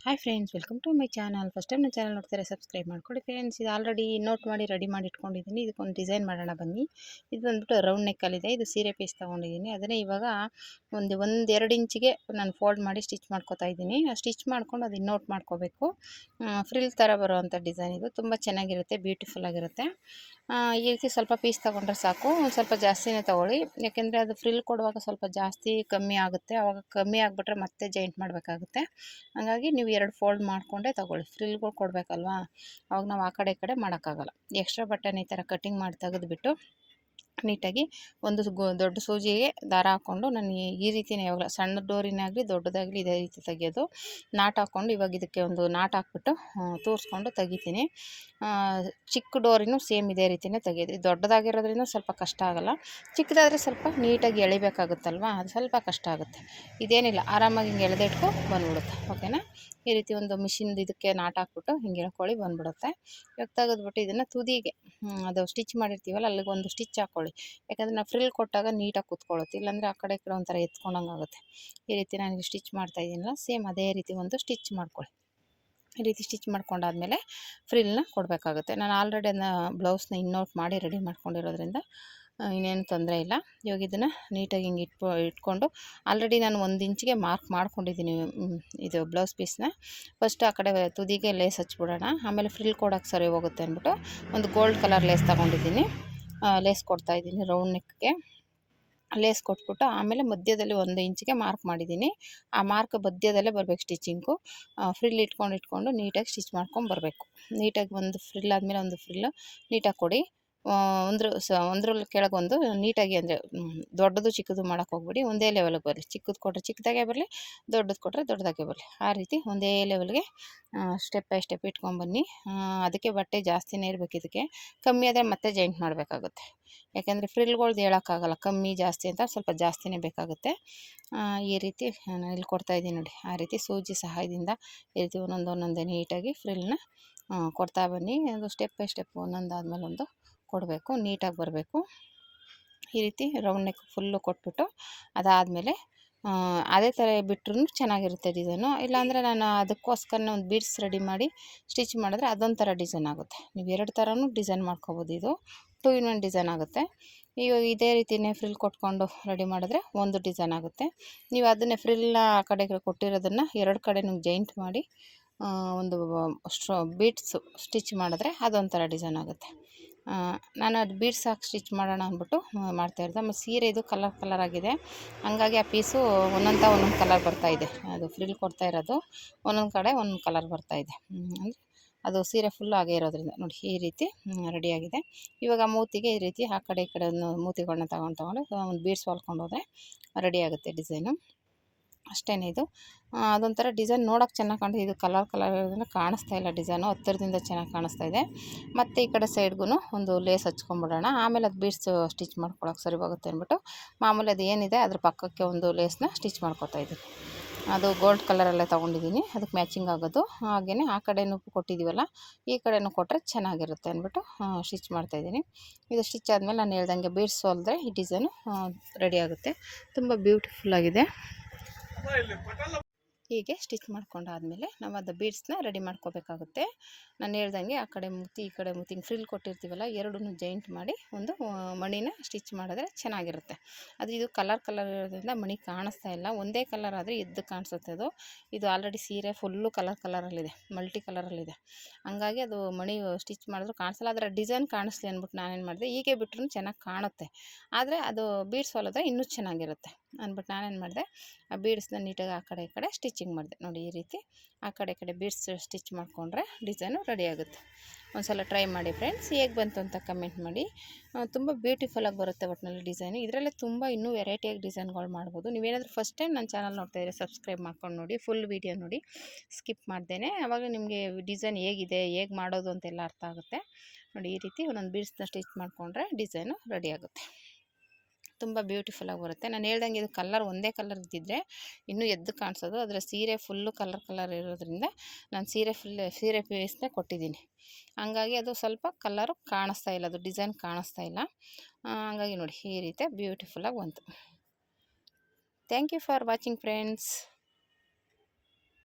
Hi friends, welcome to my channel. First time ನನ್ನ channel ನೋಡ್ತಾರೆ subscribe ಮಾಡ್ಕೊಳ್ಳಿ friends. ಇದು ಆಲ್ರೆಡಿ ನೋಟ್ ಮಾಡಿ ರೆಡಿ ಮಾಡಿ ಇಟ್ಕೊಂಡಿದ್ದೀನಿ. ಇದಕ್ಕೊಂದು ಡಿಸೈನ್ ಮಾಡೋಣ ಬನ್ನಿ. ಇದು ಬಂದ್ಬಿಟ್ಟು ರೌಂಡ್ ನೆಕ್ಕಲ್ಲಿದೆ. ಇದು ಸೀರೆ ಪೀಸ್ ತೊಗೊಂಡಿದ್ದೀನಿ. ಅದನ್ನೇ ಇವಾಗ ಒಂದೆರಡು ಇಂಚಿಗೆ ನಾನು ಫೋಲ್ಡ್ ಮಾಡಿ ಸ್ಟಿಚ್ ಮಾಡ್ಕೊತಾ ಇದ್ದೀನಿ. ಸ್ಟಿಚ್ ಮಾಡ್ಕೊಂಡು ಅದು ನೋಟ್ ಮಾಡ್ಕೋಬೇಕು. ಫ್ರಿಲ್ ಥರ ಬರುವಂಥ ಡಿಸೈನ್ ಇದು. ತುಂಬ ಚೆನ್ನಾಗಿರುತ್ತೆ, ಬ್ಯೂಟಿಫುಲ್ ಆಗಿರುತ್ತೆ. ಈ ರೀತಿ ಸ್ವಲ್ಪ ಪೀಸ್ ತೊಗೊಂಡ್ರೆ ಸಾಕು. ಒಂದು ಸ್ವಲ್ಪ ಜಾಸ್ತಿನೇ ತೊಗೊಳ್ಳಿ, ಯಾಕೆಂದರೆ ಅದು ಫ್ರಿಲ್ ಕೊಡುವಾಗ ಸ್ವಲ್ಪ ಜಾಸ್ತಿ ಕಮ್ಮಿ ಆಗುತ್ತೆ. ಆವಾಗ ಕಮ್ಮಿ ಆಗಿಬಿಟ್ರೆ ಮತ್ತೆ ಜಾಯಿಂಟ್ ಮಾಡಬೇಕಾಗುತ್ತೆ. ಹಾಗಾಗಿ ನೀವು 2 ಫೋಲ್ಡ್ ಮಾಡಿಕೊಂಡೇ ತೊಗೊಳ್ಳಿ. ಫ್ರಿಲ್ಗಳು ಕೊಡಬೇಕಲ್ವಾ, ಅವಾಗ ನಾವು ಆ ಕಡೆ ಈ ಕಡೆ ಮಾಡೋಕ್ಕಾಗಲ್ಲ. ಎಕ್ಸ್ಟ್ರಾ ಬಟ್ಟೆನ ಈ ಥರ ಕಟ್ಟಿಂಗ್ ಮಾಡಿ ತೆಗೆದುಬಿಟ್ಟು ನೀಟಾಗಿ ಒಂದು ದೊಡ್ಡ ಸೂಜಿಗೆ ದಾರ ಹಾಕ್ಕೊಂಡು, ನಾನು ಈ ರೀತಿಯೇ ಯಾವಾಗಲೂ ಸಣ್ಣ ಡೋರಿನಾಗಲಿ ದೊಡ್ಡದಾಗಲಿ ಇದೇ ರೀತಿ ತೆಗೆಯೋದು. ನಾಟ್ ಹಾಕ್ಕೊಂಡು ಇವಾಗ ಇದಕ್ಕೆ ಒಂದು ನಾಟ್ ಹಾಕ್ಬಿಟ್ಟು ತೂರಿಸ್ಕೊಂಡು ತೆಗಿತೀನಿ. ಚಿಕ್ಕ ಡೋರಿನೂ ಸೇಮ್ ಇದೇ ರೀತಿಯೇ ತೆಗೆಯೋದು. ದೊಡ್ಡದಾಗಿರೋದ್ರಿಂದ ಸ್ವಲ್ಪ ಕಷ್ಟ ಆಗೋಲ್ಲ. ಚಿಕ್ಕದಾದರೆ ಸ್ವಲ್ಪ ನೀಟಾಗಿ ಎಳಿಬೇಕಾಗುತ್ತಲ್ವ, ಅದು ಸ್ವಲ್ಪ ಕಷ್ಟ ಆಗುತ್ತೆ. ಇದೇನಿಲ್ಲ, ಆರಾಮಾಗಿ ಹಿಂಗೆ ಎಳೆದಿಟ್ಕೊ ಬಂದ್ಬಿಡುತ್ತೆ. ಓಕೆನಾ. ಈ ರೀತಿ ಒಂದು ಮಿಷಿನ್ದು ಇದಕ್ಕೆ ನಾಟ್ ಹಾಕ್ಬಿಟ್ಟು ಹಿಂಗೆ ಎಳ್ಕೊಳ್ಳಿ, ಬಂದ್ಬಿಡುತ್ತೆ. ಇವಾಗ ತೆಗೆದ್ಬಿಟ್ಟು ಇದನ್ನು ತುದಿಗೆ ಅದು ಸ್ಟಿಚ್ ಮಾಡಿರ್ತೀವಲ್ಲ ಅಲ್ಲಿಗೊಂದು ಸ್ಟಿಚ್ ಹಾಕ್ಕೊಳ್ಳಿ. ಯಾಕಂದರೆ ನಾವು ಫ್ರಿಲ್ ಕೊಟ್ಟಾಗ ನೀಟಾಗಿ ಕೂತ್ಕೊಳ್ಳುತ್ತೆ. ಇಲ್ಲಾಂದರೆ ಆ ಕಡೆ ಈ ಕಡೆ ಒಂಥರ ಎತ್ಕೊಂಡಂಗೆ ಆಗುತ್ತೆ. ಈ ರೀತಿ ನಾನು ಸ್ಟಿಚ್ ಮಾಡ್ತಾಯಿದ್ದೀನಲ್ಲ, ಸೇಮ್ ಅದೇ ರೀತಿ ಒಂದು ಸ್ಟಿಚ್ ಮಾಡ್ಕೊಳ್ಳಿ. ಈ ರೀತಿ ಸ್ಟಿಚ್ ಮಾಡ್ಕೊಂಡಾದಮೇಲೆ ಫ್ರಿಲ್ನ ಕೊಡಬೇಕಾಗುತ್ತೆ. ನಾನು ಆಲ್ರೆಡಿ ಅದನ್ನ ಬ್ಲೌಸ್ನ ಇನ್ನೋಟ್ ಮಾಡಿ ರೆಡಿ ಮಾಡ್ಕೊಂಡಿರೋದ್ರಿಂದ ಇನ್ನೇನು ತೊಂದರೆ ಇಲ್ಲ. ಇವಾಗ ಇದನ್ನು ನೀಟಾಗಿ ಹಿಂಗೆ ಇಟ್ಕೊಂಡು ಆಲ್ರೆಡಿ ನಾನು 1 ಇಂಚಿಗೆ ಮಾರ್ಕ್ ಮಾಡ್ಕೊಂಡಿದ್ದೀನಿ ಇದು ಬ್ಲೌಸ್ ಪೀಸ್ನ. ಫಸ್ಟ್ ಆ ಕಡೆ ತುದಿಗೆ ಲೇಸ್ ಹಚ್ಬಿಡೋಣ, ಆಮೇಲೆ ಫ್ರಿಲ್ ಕೊಡೋಕ್ಕೆ ಸರಿ ಹೋಗುತ್ತೆ ಅಂದ್ಬಿಟ್ಟು ಒಂದು ಗೋಲ್ಡ್ ಕಲರ್ ಲೇಸ್ ತೊಗೊಂಡಿದ್ದೀನಿ. ಲೇಸ್ ಕೊಡ್ತಾಯಿದ್ದೀನಿ ರೌಂಡ್ ನೆಕ್ಗೆ. ಲೇಸ್ ಕೊಟ್ಬಿಟ್ಟು ಆಮೇಲೆ ಮಧ್ಯದಲ್ಲಿ 1 ಇಂಚಿಗೆ ಮಾರ್ಕ್ ಮಾಡಿದ್ದೀನಿ. ಆ ಮಾರ್ಕ್ ಮಧ್ಯದಲ್ಲೇ ಬರಬೇಕು ಸ್ಟಿಚಿಂಗು. ಫ್ರಿಲ್ ಇಟ್ಕೊಂಡು ನೀಟಾಗಿ ಸ್ಟಿಚ್ ಮಾಡ್ಕೊಂಡು ಬರಬೇಕು. ನೀಟಾಗಿ ಒಂದು ಫ್ರಿಲ್ ಆದಮೇಲೆ ಒಂದು ಫ್ರಿಲ್ಲು ನೀಟಾಗಿ ಕೊಡಿ. ಒಂದ್ರಲ್ಲಿ ಕೆಳಗೊಂದು ನೀಟಾಗಿ, ಅಂದರೆ ದೊಡ್ಡದು ಚಿಕ್ಕದು ಮಾಡೋಕ್ಕೆ ಹೋಗ್ಬೇಡಿ. ಒಂದೇ ಲೆವೆಲ್ಗೆ ಬರಲಿ. ಚಿಕ್ಕದು ಕೊಟ್ಟರೆ ಚಿಕ್ಕದಾಗೆ ಬರಲಿ, ದೊಡ್ಡದು ಕೊಟ್ಟರೆ ದೊಡ್ಡದಾಗೆ ಬರಲಿ. ಆ ರೀತಿ ಒಂದೇ ಲೆವೆಲ್ಗೆ ಸ್ಟೆಪ್ ಬೈ ಸ್ಟೆಪ್ ಇಟ್ಕೊಂಡ್ಬನ್ನಿ. ಅದಕ್ಕೆ ಬಟ್ಟೆ ಜಾಸ್ತಿನೇ ಇರಬೇಕು. ಇದಕ್ಕೆ ಕಮ್ಮಿ ಆದರೆ ಮತ್ತೆ ಜಾಯಿಂಟ್ ಮಾಡಬೇಕಾಗುತ್ತೆ. ಯಾಕೆಂದರೆ ಫ್ರಿಲ್ಗಳ್ದು ಹೇಳೋಕ್ಕಾಗಲ್ಲ, ಕಮ್ಮಿ ಜಾಸ್ತಿ ಅಂತ ಸ್ವಲ್ಪ ಜಾಸ್ತಿನೇ ಬೇಕಾಗುತ್ತೆ. ಈ ರೀತಿ ನಾನು ಇಲ್ಲಿ ಕೊಡ್ತಾಯಿದ್ದೀನಿ ನೋಡಿ. ಆ ರೀತಿ ಸೂಜಿ ಸಹಾಯದಿಂದ ಈ ರೀತಿ ಒಂದೊಂದೇ ನೀಟಾಗಿ ಫ್ರಿಲ್ನ ಕೊಡ್ತಾ ಬನ್ನಿ. ಅದು ಸ್ಟೆಪ್ ಬೈ ಸ್ಟೆಪ್ ಒಂದೊಂದಾದ್ಮೇಲೆ ಒಂದು ಕೊಡಬೇಕು, ನೀಟಾಗಿ ಬರಬೇಕು. ಈ ರೀತಿ ರೌಂಡ್ ನೆಕ್ ಫುಲ್ಲು ಕೊಟ್ಬಿಟ್ಟು ಅದಾದಮೇಲೆ ಅದೇ ಥರ ಬಿಟ್ರೂ ಚೆನ್ನಾಗಿರುತ್ತೆ ಡಿಸೈನು. ಇಲ್ಲಾಂದರೆ ನಾನು ಅದಕ್ಕೋಸ್ಕರನೇ ಒಂದು ಬೀಡ್ಸ್ ರೆಡಿ ಮಾಡಿ ಸ್ಟಿಚ್ ಮಾಡಿದ್ರೆ ಅದೊಂಥರ ಡಿಸೈನ್ ಆಗುತ್ತೆ. ನೀವು 2 ಥರನೂ ಡಿಸೈನ್ ಮಾಡ್ಕೊಬೋದು. ಇದು 2 in 1 ಡಿಸೈನ್ ಆಗುತ್ತೆ. ಇವಾಗ ಇದೇ ರೀತಿಯೇ ಫ್ರಿಲ್ ಕೊಟ್ಕೊಂಡು ರೆಡಿ ಮಾಡಿದ್ರೆ ಒಂದು ಡಿಸೈನ್ ಆಗುತ್ತೆ. ನೀವು ಅದನ್ನೇ ಫ್ರಿಲ್ನ ಆ ಕಡೆ ಕೊಟ್ಟಿರೋದನ್ನು 2 ಕಡೆನೂ ಜಾಯಿಂಟ್ ಮಾಡಿ ಒಂದು ಬೀಡ್ಸು ಸ್ಟಿಚ್ ಮಾಡಿದ್ರೆ ಅದೊಂಥರ ಡಿಸೈನ್ ಆಗುತ್ತೆ. ನಾನು ಅದು ಬೀಡ್ಸ್ ಹಾಕಿ ಸ್ಟಿಚ್ ಮಾಡೋಣ ಅಂದ್ಬಿಟ್ಟು ಮಾಡ್ತಾಯಿದ್ದೆ. ಆಮೇಲೆ ಸೀರೆ ಇದು ಕಲರ್ ಆಗಿದೆ, ಹಂಗಾಗಿ ಆ ಪೀಸು ಒಂದೊಂದು ಕಲರ್ ಬರ್ತಾಯಿದೆ. ಅದು ಫ್ರಿಲ್ ಕೊಡ್ತಾ ಇರೋದು ಒಂದೊಂದು ಕಡೆ ಒಂದೊಂದು ಕಲರ್ ಬರ್ತಾಯಿದೆ. ಅಂದರೆ ಅದು ಸೀರೆ ಫುಲ್ ಆಗೇ ಇರೋದ್ರಿಂದ ನೋಡಿ ಈ ರೀತಿ ರೆಡಿಯಾಗಿದೆ. ಇವಾಗ ಮೂತಿಗೆ ಈ ರೀತಿ ಆ ಕಡೆ ಈ ಕಡೆ ಮೂತಿಗಳನ್ನ ತೊಗೊಂಡು ಒಂದು ಬೀಡ್ಸ್ ಹೊಲ್ಕೊಂಡು ಹೋದರೆ ರೆಡಿ ಆಗುತ್ತೆ ಡಿಸೈನು. ಅಷ್ಟೇ ಇದು. ಅದೊಂಥರ ಡಿಸೈನ್ ನೋಡೋಕೆ ಚೆನ್ನಾಗಿ ಕಾಣ್ತಿದೆ. ಇದು ಕಲರ್ ಇರೋದ್ರಿಂದ ಕಾಣಿಸ್ತಾ ಇಲ್ಲ ಡಿಸೈನು, ಹತ್ತಿರದಿಂದ ಚೆನ್ನಾಗಿ ಕಾಣಿಸ್ತಾ ಇದೆ. ಮತ್ತು ಈ ಕಡೆ ಸೈಡ್ಗೂ ಒಂದು ಲೇಸ್ ಹಚ್ಕೊಂಬಿಡೋಣ. ಆಮೇಲೆ ಅದು ಬೀಡ್ಸ್ ಸ್ಟಿಚ್ ಮಾಡ್ಕೊಳಕ್ಕೆ ಸರಿ ಹೋಗುತ್ತೆ ಅಂದ್ಬಿಟ್ಟು ಮಾಮೂಲಿ ಅದು ಏನಿದೆ ಅದ್ರ ಪಕ್ಕಕ್ಕೆ ಒಂದು ಲೇಸ್ನ ಸ್ಟಿಚ್ ಮಾಡ್ಕೊತಾ ಇದ್ದೀನಿ. ಅದು ಗೋಲ್ಡ್ ಕಲರಲ್ಲೇ ತೊಗೊಂಡಿದ್ದೀನಿ, ಅದಕ್ಕೆ ಮ್ಯಾಚಿಂಗ್ ಆಗೋದು. ಹಾಗೆಯೇ ಆ ಕಡೆನೂ ಕೊಟ್ಟಿದ್ದೀವಲ್ಲ, ಈ ಕಡೆನೂ ಕೊಟ್ಟರೆ ಚೆನ್ನಾಗಿರುತ್ತೆ ಅಂದ್ಬಿಟ್ಟು ಸ್ಟಿಚ್ ಮಾಡ್ತಾಯಿದ್ದೀನಿ. ಇದು ಸ್ಟಿಚ್ ಆದಮೇಲೆ ನಾನು ಹೇಳ್ದಂಗೆ ಬೀಡ್ಸ್ ಹೊಲಿದ್ರೆ ಈ ಡಿಸೈನು ರೆಡಿ ಆಗುತ್ತೆ. ತುಂಬ ಬ್ಯೂಟಿಫುಲ್ಲಾಗಿದೆ. ಹೀಗೆ ಸ್ಟಿಚ್ ಮಾಡ್ಕೊಂಡಾದಮೇಲೆ ನಾವು ಅದು ಬೀಡ್ಸ್ನ ರೆಡಿ ಮಾಡ್ಕೋಬೇಕಾಗುತ್ತೆ. ನಾನು ಹೇಳ್ದಂಗೆ ಆ ಕಡೆ ಮೂತಿ ಈ ಕಡೆ ಮೂತಿ ಫ್ರಿಲ್ ಕೊಟ್ಟಿರ್ತೀವಲ್ಲ, ಎರಡನ್ನೂ ಜಾಯಿಂಟ್ ಮಾಡಿ ಒಂದು ಮಣಿನ ಸ್ಟಿಚ್ ಮಾಡಿದ್ರೆ ಚೆನ್ನಾಗಿರುತ್ತೆ. ಅದು ಇದು ಕಲರ್ ಇರೋದ್ರಿಂದ ಮಣಿ ಕಾಣಿಸ್ತಾ ಇಲ್ಲ. ಒಂದೇ ಕಲರ್ ಆದರೆ ಎದ್ದು ಕಾಣಿಸುತ್ತೆ ಅದು. ಇದು ಆಲ್ರೆಡಿ ಸೀರೆ ಫುಲ್ಲು ಕಲರಲ್ಲಿದೆ, ಮಲ್ಟಿ ಕಲರಲ್ಲಿದೆ. ಹಂಗಾಗಿ ಅದು ಮಣಿ ಸ್ಟಿಚ್ ಮಾಡಿದ್ರು ಕಾಣಿಸಲ್ಲ. ಅದರ ಡಿಸೈನ್ ಕಾಣಿಸ್ಲಿ ಅಂದ್ಬಿಟ್ಟು ನಾನೇನು ಮಾಡಿದೆ, ಹೀಗೆ ಬಿಟ್ರೂ ಚೆನ್ನಾಗಿ ಕಾಣುತ್ತೆ. ಆದರೆ ಅದು ಬೀಡ್ಸ್ ಹೊಲಿದ್ರೆ ಇನ್ನೂ ಚೆನ್ನಾಗಿರುತ್ತೆ ಅಂದ್ಬಿಟ್ಟು ನಾನೇನು ಮಾಡಿದೆ, ಆ ಬೀಡ್ಸ್ನ ನೀಟಾಗಿ ಆ ಕಡೆ ಈ ಕಡೆ ಸ್ಟಿಚಿಂಗ್ ಮಾಡಿದೆ. ನೋಡಿ ಈ ರೀತಿ ಆ ಕಡೆ ಈ ಕಡೆ ಬೀಡ್ಸ್ ಸ್ಟಿಚ್ ಮಾಡಿಕೊಂಡ್ರೆ ಡಿಸೈನು ರೆಡಿ ಆಗುತ್ತೆ. ಒಂದು ಸಲ ಟ್ರೈ ಮಾಡಿ ಫ್ರೆಂಡ್ಸ್, ಹೇಗೆ ಬಂತು ಅಂತ ಕಮೆಂಟ್ ಮಾಡಿ. ತುಂಬ ಬ್ಯೂಟಿಫುಲ್ಲಾಗಿ ಬರುತ್ತೆ ಒಟ್ಟಿನಲ್ಲಿ ಡಿಸೈನು. ಇದರಲ್ಲೇ ತುಂಬ ಇನ್ನೂ ವೆರೈಟಿಯಾಗಿ ಡಿಸೈನ್ಗಳು ಮಾಡ್ಬೋದು. ನೀವೇನಾದರೂ ಫಸ್ಟ್ ಟೈಮ್ ನನ್ನ ಚಾನಲ್ ನೋಡ್ತಾಯಿದ್ರೆ ಸಬ್ಸ್ಕ್ರೈಬ್ ಮಾಡ್ಕೊಂಡು ನೋಡಿ, ಫುಲ್ ವೀಡಿಯೋ ನೋಡಿ, ಸ್ಕಿಪ್ ಮಾಡ್ದೇನೆ. ಆವಾಗ ನಿಮಗೆ ಡಿಸೈನ್ ಹೇಗಿದೆ, ಹೇಗೆ ಮಾಡೋದು ಅಂತೆಲ್ಲ ಅರ್ಥ ಆಗುತ್ತೆ. ನೋಡಿ ಈ ರೀತಿ ಒಂದೊಂದು ಬೀಡ್ಸ್ನ ಸ್ಟಿಚ್ ಮಾಡಿಕೊಂಡ್ರೆ ಡಿಸೈನು ರೆಡಿ ಆಗುತ್ತೆ. ತುಂಬ ಬ್ಯೂಟಿಫುಲ್ಲಾಗಿ ಬರುತ್ತೆ. ನಾನು ಹೇಳ್ದಂಗೆ ಇದು ಕಲರ್ ಒಂದೇ ಕಲರ್ ಇದ್ದಿದ್ದರೆ ಇನ್ನೂ ಎದ್ದು ಕಾಣಿಸೋದು. ಅದರ ಸೀರೆ ಫುಲ್ಲು ಕಲರ್ ಇರೋದ್ರಿಂದ ನಾನು ಸೀರೆ ಪೀಸ್ನೇ ಕೊಟ್ಟಿದ್ದೀನಿ. ಹಂಗಾಗಿ ಅದು ಸ್ವಲ್ಪ ಕಲರು ಕಾಣಿಸ್ತಾ ಇಲ್ಲ, ಅದು ಡಿಸೈನ್ ಕಾಣಿಸ್ತಾ ಇಲ್ಲ. ಹಂಗಾಗಿ ನೋಡಿ ಈ ರೀತಿ ಬ್ಯೂಟಿಫುಲ್ಲಾಗಿ ಬಂತು. Thank you for watching friends.